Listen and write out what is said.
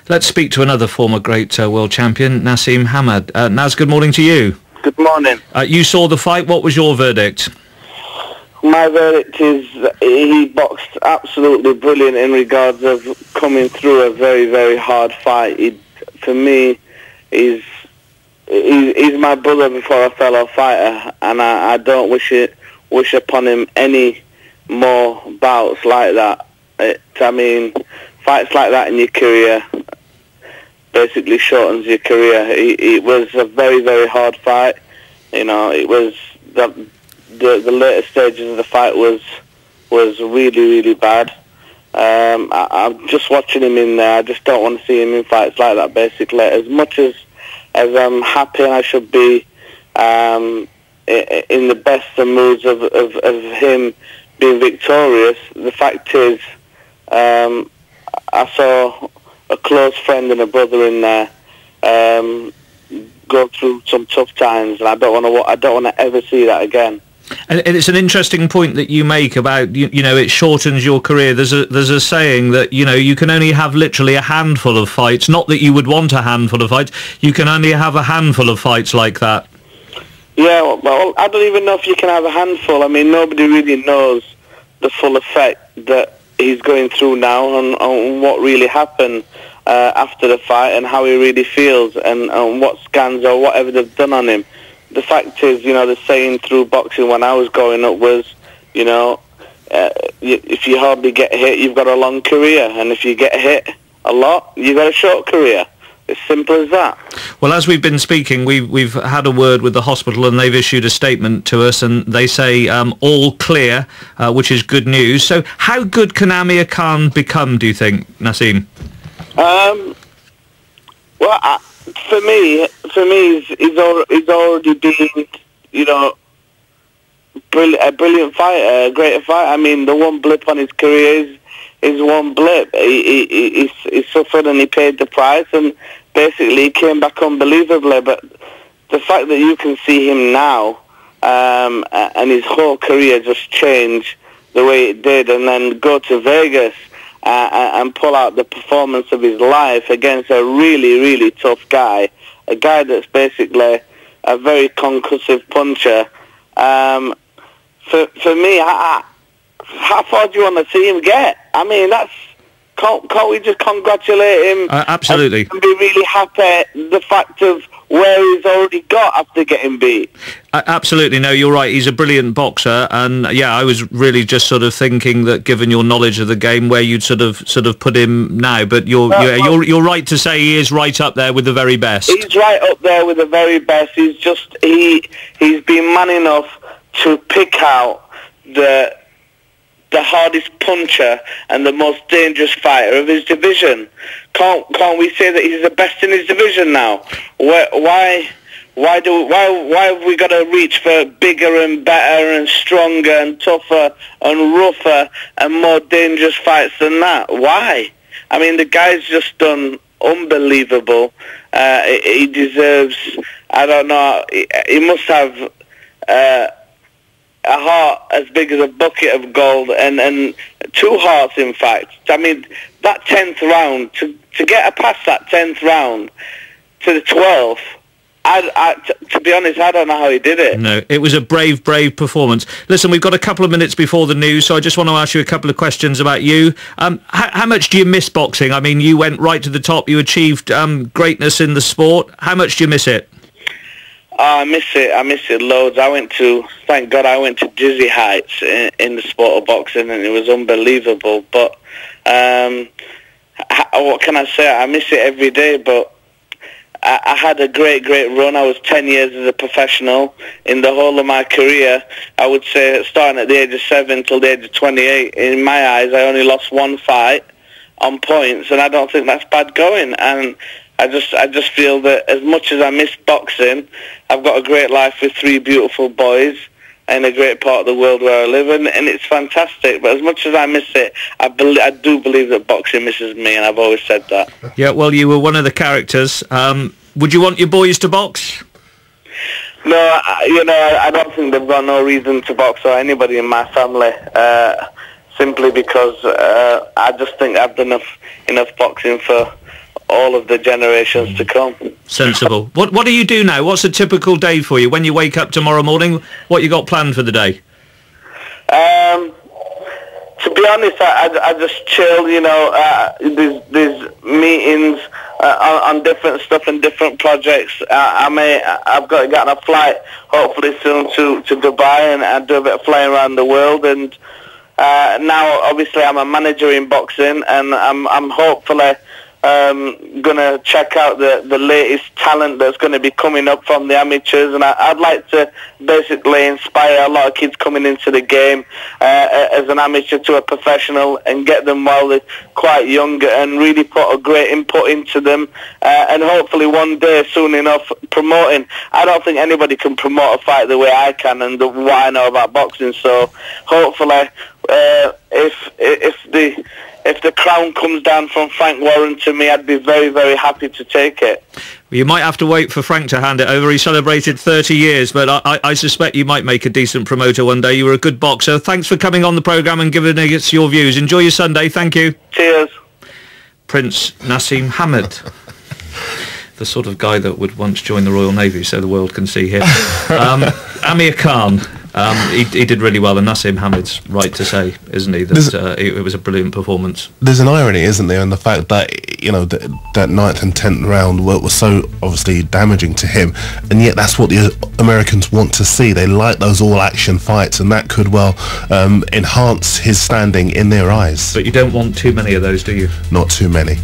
Let's speak to another former great world champion, Naseem Hamed. Naz, good morning to you. Good morning. You saw the fight. What was your verdict? My verdict is he boxed absolutely brilliant in regards of coming through a very, very hard fight. For me, he's my brother before a fellow fighter, and I don't wish upon him any more bouts like that. Fights like that in your career basically shortens your career. It was a very, very hard fight. You know, it was the later stages of the fight was really, really bad. I'm just watching him in there. I just don't want to see him in fights like that, basically. As much as I'm happy and I should be in the best of moods of him being victorious, the fact is I saw a close friend and a brother in there go through some tough times, and I don't want to ever see that again. And it's an interesting point that you make about you know it shortens your career. There's a saying that you can only have literally a handful of fights. Not that you would want a handful of fights. You can only have a handful of fights like that. Yeah, well, I don't even know if you can have a handful. I mean, nobody really knows the full effect that he's going through now on what really happened after the fight and how he really feels and what scans or whatever they've done on him. The fact is, the saying through boxing when I was growing up was, if you hardly get hit, you've got a long career, and if you get hit a lot, you've got a short career. It's simple as that. Well, as we've been speaking, we've had a word with the hospital, and they've issued a statement to us, and they say all clear, which is good news. So, how good can Amir Khan become, do you think, Naseem? For me, he's already been, a brilliant fighter, a great fighter. I mean, the one blip on his career is one blip. He suffered and he paid the price, and basically he came back unbelievably. But the fact that you can see him now, and his whole career just changed the way it did, and then go to Vegas and pull out the performance of his life against a really, really tough guy, a guy that's basically a very concussive puncher. For me, how far do you want to see him get? I mean, can't we just congratulate him? Absolutely. And be really happy the fact of where he's already got after getting beat. Absolutely, no, you're right. He's a brilliant boxer, and yeah, I was really just sort of thinking that, given your knowledge of the game, where you'd sort of put him now. But you're right to say he is right up there with the very best. He's right up there with the very best. He's been man enough to pick out the hardest puncher and the most dangerous fighter of his division. Can't we say that he's the best in his division now? Why have we got to reach for bigger and better and stronger and tougher and rougher and more dangerous fights than that? Why? I mean, the guy's just done unbelievable. He deserves, I don't know, he must have a heart as big as a bucket of gold, and two hearts, in fact. I mean, that 10th round, to get past that 10th round to the 12th, to be honest, I don't know how he did it. No, it was a brave performance. Listen, we've got a couple of minutes before the news, so I just want to ask you a couple of questions about you. How much do you miss boxing? I mean, you went right to the top. You achieved greatness in the sport. How much do you miss it? I miss it loads. Thank God I went to dizzy heights in the sport of boxing, and it was unbelievable. But what can I say? I miss it every day, but I had a great run. I was 10 years as a professional. In the whole of my career, I would say, starting at the age of 7 till the age of 28, in my eyes, I only lost one fight on points, and I don't think that's bad going. And I just feel that as much as I miss boxing, I've got a great life with 3 beautiful boys in a great part of the world where I live, and it's fantastic. But as much as I miss it, I do believe that boxing misses me, and I've always said that. Yeah, well, you were one of the characters. Would you want your boys to box? No, I don't think they've got no reason to box, or anybody in my family, simply because I just think I've done enough boxing for all of the generations to come. Sensible. What do you do now? What's a typical day for you? When you wake up tomorrow morning, what you got planned for the day? To be honest, I just chill, you know. There's meetings on different stuff and different projects. I've got to get on a flight hopefully soon to Dubai, and I do a bit of flying around the world. And now, obviously, I'm a manager in boxing, and I'm hopefully gonna check out the latest talent that's going to be coming up from the amateurs, and I'd like to basically inspire a lot of kids coming into the game as an amateur to a professional, and get them while they're quite young and really put a great input into them, and hopefully one day soon enough promoting. I don't think anybody can promote a fight the way I can and what I know about boxing, so hopefully if the crown comes down from Frank Warren to me, I'd be very, very happy to take it. Well, you might have to wait for Frank to hand it over. He celebrated 30 years, but I suspect you might make a decent promoter one day. You were a good boxer. Thanks for coming on the programme and giving us your views. Enjoy your Sunday. Thank you. Cheers. Prince Naseem Hamed. The sort of guy that would once join the Royal Navy so the world can see him. Amir Khan. He did really well, and Naseem Hamed's right to say, isn't he, that it was a brilliant performance. There's an irony, isn't there, in the fact that, you know, that 9th and 10th round was so obviously damaging to him, and yet that's what the Americans want to see. They like those all-action fights, and that could well enhance his standing in their eyes. But you don't want too many of those, do you? Not too many.